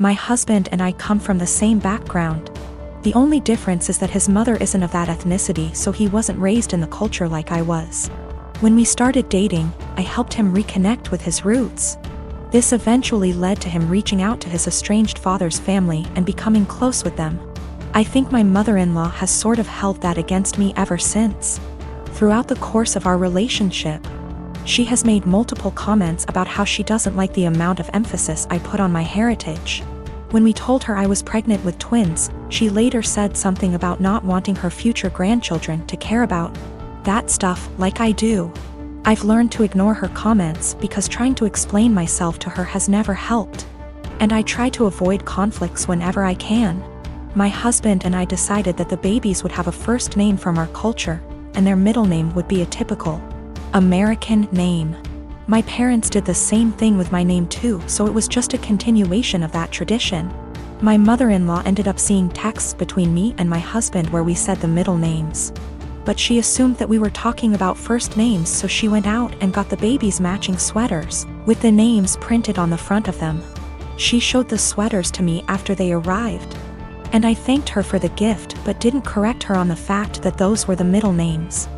My husband and I come from the same background. The only difference is that his mother isn't of that ethnicity, so he wasn't raised in the culture like I was. When we started dating, I helped him reconnect with his roots. This eventually led to him reaching out to his estranged father's family and becoming close with them. I think my mother-in-law has sort of held that against me ever since. Throughout the course of our relationship, she has made multiple comments about how she doesn't like the amount of emphasis I put on my heritage. When we told her I was pregnant with twins, she later said something about not wanting her future grandchildren to care about that stuff like I do. I've learned to ignore her comments because trying to explain myself to her has never helped. And I try to avoid conflicts whenever I can. My husband and I decided that the babies would have a first name from our culture, and their middle name would be a typical American name. My parents did the same thing with my name too, so it was just a continuation of that tradition. My mother-in-law ended up seeing texts between me and my husband where we said the middle names. But she assumed that we were talking about first names, so she went out and got the babies matching sweaters, with the names printed on the front of them. She showed the sweaters to me after they arrived. And I thanked her for the gift but didn't correct her on the fact that those were the middle names.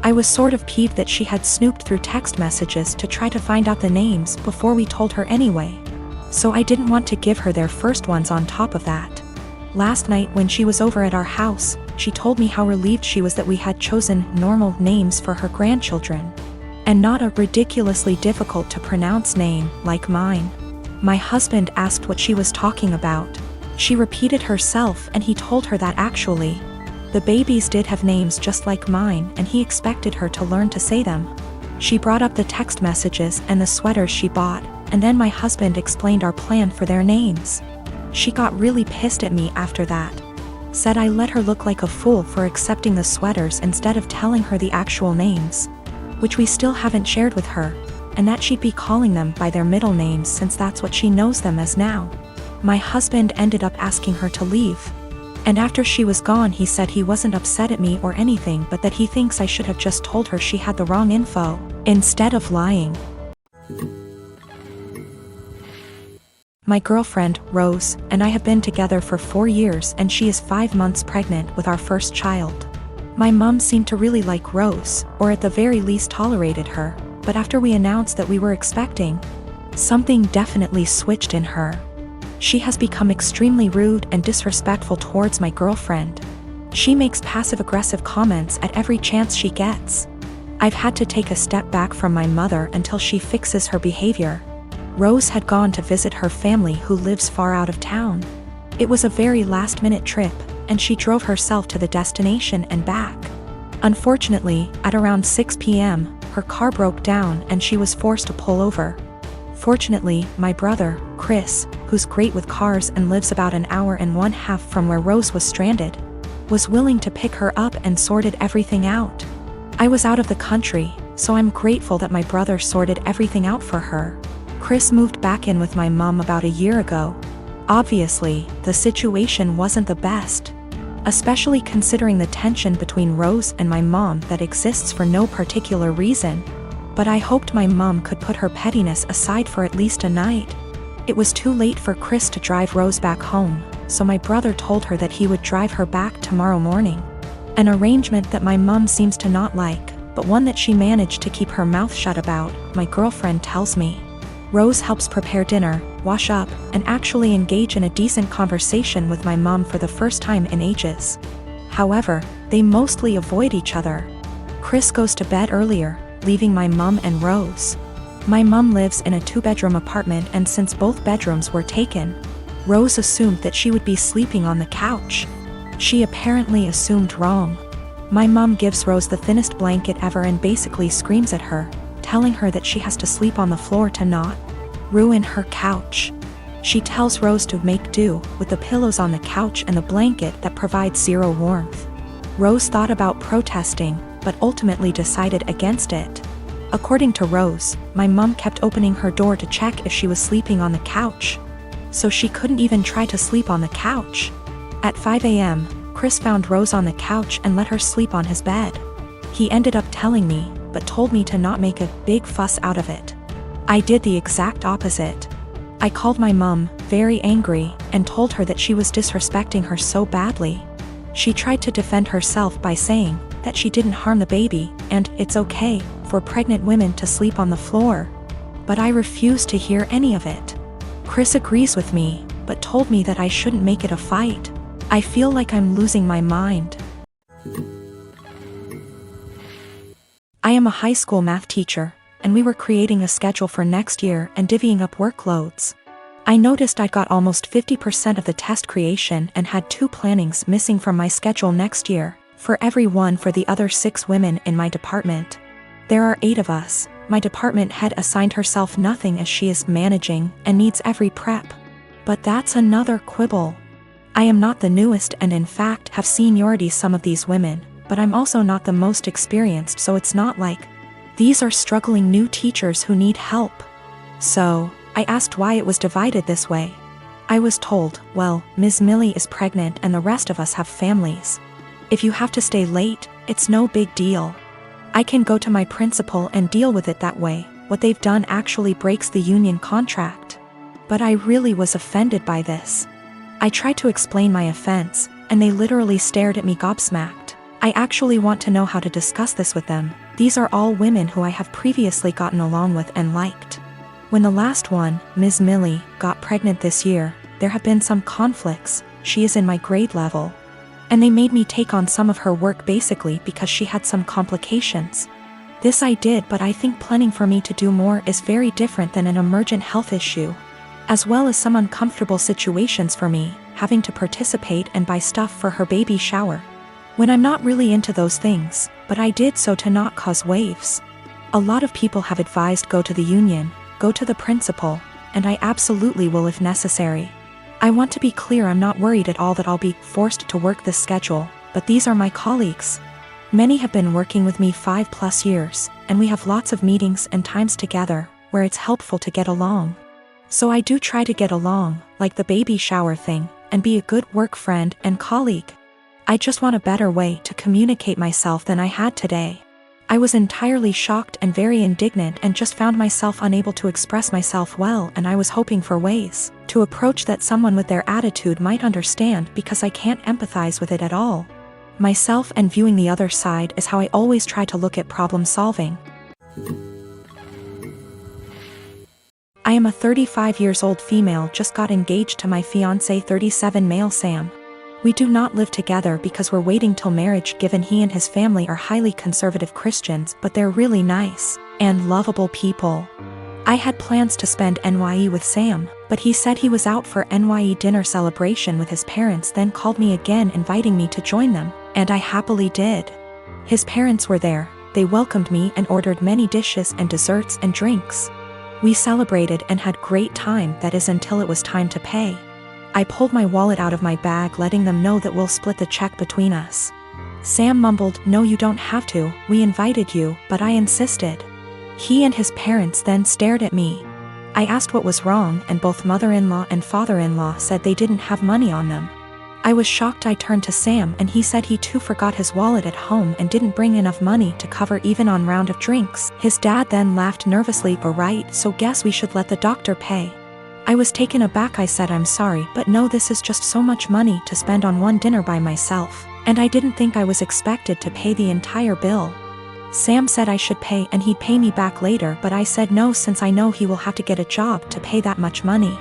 I was sort of peeved that she had snooped through text messages to try to find out the names before we told her anyway. So I didn't want to give her their first ones on top of that. Last night when she was over at our house, she told me how relieved she was that we had chosen normal names for her grandchildren, and not a ridiculously difficult to pronounce name like mine. My husband asked what she was talking about. She repeated herself and he told her that actually, the babies did have names just like mine and he expected her to learn to say them. She brought up the text messages and the sweaters she bought, and then my husband explained our plan for their names. She got really pissed at me after that. Said I let her look like a fool for accepting the sweaters instead of telling her the actual names, which we still haven't shared with her, and that she'd be calling them by their middle names since that's what she knows them as now. My husband ended up asking her to leave. And after she was gone he said he wasn't upset at me or anything, but that he thinks I should have just told her she had the wrong info, instead of lying. My girlfriend, Rose, and I have been together for 4 years and she is 5 months pregnant with our first child. My mom seemed to really like Rose, or at the very least tolerated her, but after we announced that we were expecting, something definitely switched in her. She has become extremely rude and disrespectful towards my girlfriend. She makes passive-aggressive comments at every chance she gets. I've had to take a step back from my mother until she fixes her behavior. Rose had gone to visit her family who lives far out of town. It was a very last-minute trip, and she drove herself to the destination and back. Unfortunately, at around 6 p.m., her car broke down and she was forced to pull over. Fortunately, my brother, Chris, who's great with cars and lives about an hour and 1/2 from where Rose was stranded, was willing to pick her up and sorted everything out. I was out of the country, so I'm grateful that my brother sorted everything out for her. Chris moved back in with my mom about a year ago. Obviously, the situation wasn't the best, especially considering the tension between Rose and my mom that exists for no particular reason. But I hoped my mom could put her pettiness aside for at least a night. It was too late for Chris to drive Rose back home, so my brother told her that he would drive her back tomorrow morning. An arrangement that my mom seems to not like, but one that she managed to keep her mouth shut about, my girlfriend tells me. Rose helps prepare dinner, wash up, and actually engage in a decent conversation with my mom for the first time in ages. However, they mostly avoid each other. Chris goes to bed earlier, leaving my mom and Rose. My mom lives in a 2-bedroom apartment, and since both bedrooms were taken, Rose assumed that she would be sleeping on the couch. She apparently assumed wrong. My mom gives Rose the thinnest blanket ever and basically screams at her, telling her that she has to sleep on the floor to not ruin her couch. She tells Rose to make do with the pillows on the couch and the blanket that provides zero warmth. Rose thought about protesting, but ultimately decided against it. According to Rose, my mom kept opening her door to check if she was sleeping on the couch, so she couldn't even try to sleep on the couch. At 5 a.m., Chris found Rose on the couch and let her sleep on his bed. He ended up telling me, but told me to not make a big fuss out of it. I did the exact opposite. I called my mom, very angry, and told her that she was disrespecting her so badly. She tried to defend herself by saying that she didn't harm the baby, and it's okay for pregnant women to sleep on the floor. But I refused to hear any of it. Chris agrees with me, but told me that I shouldn't make it a fight. I feel like I'm losing my mind. I am a high school math teacher, and we were creating a schedule for next year and divvying up workloads. I noticed I got almost 50% of the test creation and had 2 plannings missing from my schedule next year, for every one for the other 6 women in my department. There are 8 of us. My department head assigned herself nothing as she is managing and needs every prep. But that's another quibble. I am not the newest and in fact have seniority some of these women, but I'm also not the most experienced, so it's not like these are struggling new teachers who need help. So, I asked why it was divided this way. I was told, well, Ms. Millie is pregnant and the rest of us have families. If you have to stay late, it's no big deal. I can go to my principal and deal with it that way. What they've done actually breaks the union contract. But I really was offended by this. I tried to explain my offense, and they literally stared at me gobsmacked. I actually want to know how to discuss this with them. These are all women who I have previously gotten along with and liked. When the last one, Ms. Millie, got pregnant this year, there have been some conflicts. She is in my grade level. And they made me take on some of her work basically because she had some complications. This I did, but I think planning for me to do more is very different than an emergent health issue. As well as some uncomfortable situations for me, having to participate and buy stuff for her baby shower. When I'm not really into those things, but I did so to not cause waves. A lot of people have advised go to the union, go to the principal, and I absolutely will if necessary. I want to be clear, I'm not worried at all that I'll be forced to work this schedule, but these are my colleagues. Many have been working with me 5+ years, and we have lots of meetings and times together, where it's helpful to get along. So I do try to get along, like the baby shower thing, and be a good work friend and colleague. I just want a better way to communicate myself than I had today. I was entirely shocked and very indignant and just found myself unable to express myself well, and I was hoping for ways to approach that someone with their attitude might understand because I can't empathize with it at all. Myself and viewing the other side is how I always try to look at problem solving. I am a 35 years old female, just got engaged to my fiancé 37 male Sam. We do not live together because we're waiting till marriage, given he and his family are highly conservative Christians, but they're really nice and lovable people. I had plans to spend NYE with Sam, but he said he was out for NYE dinner celebration with his parents, then called me again inviting me to join them, and I happily did. His parents were there, they welcomed me and ordered many dishes and desserts and drinks. We celebrated and had great time, that is until it was time to pay. I pulled my wallet out of my bag, letting them know that we'll split the check between us. Sam mumbled, "No, you don't have to, we invited you," but I insisted. He and his parents then stared at me. I asked what was wrong, and both mother-in-law and father-in-law said they didn't have money on them. I was shocked. I turned to Sam and he said he too forgot his wallet at home and didn't bring enough money to cover even on round of drinks. His dad then laughed nervously. "Right, so guess we should let the doctor pay." I was taken aback. I said, "I'm sorry, but no, this is just so much money to spend on one dinner by myself, and I didn't think I was expected to pay the entire bill." Sam said I should pay and he'd pay me back later, but I said no, since I know he will have to get a job to pay that much money.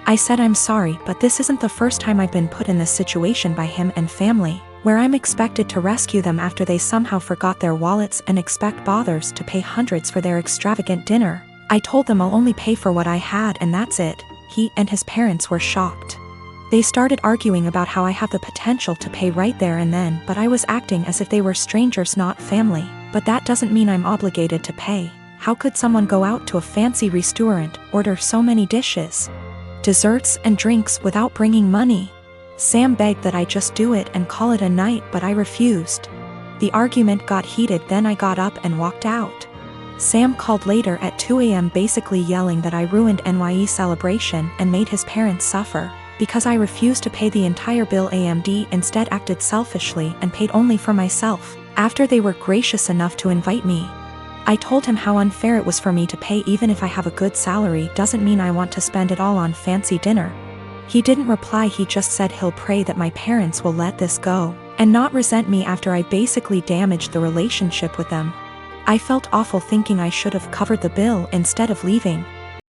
I said, "I'm sorry, but this isn't the first time I've been put in this situation by him and family, where I'm expected to rescue them after they somehow forgot their wallets and expect bothers to pay hundreds for their extravagant dinner." I told them I'll only pay for what I had and that's it. He and his parents were shocked. They started arguing about how I have the potential to pay right there and then, but I was acting as if they were strangers, not family. But that doesn't mean I'm obligated to pay. How could someone go out to a fancy restaurant, order so many dishes, desserts and drinks without bringing money? Sam begged that I just do it and call it a night, but I refused. The argument got heated, then I got up and walked out. Sam called later at 2 a.m. basically yelling that I ruined NYE celebration and made his parents suffer, because I refused to pay the entire bill. AMD instead acted selfishly and paid only for myself, after they were gracious enough to invite me. I told him how unfair it was for me to pay. Even if I have a good salary doesn't mean I want to spend it all on fancy dinner. He didn't reply, he just said he'll pray that my parents will let this go, and not resent me after I basically damaged the relationship with them. I felt awful thinking I should have covered the bill instead of leaving.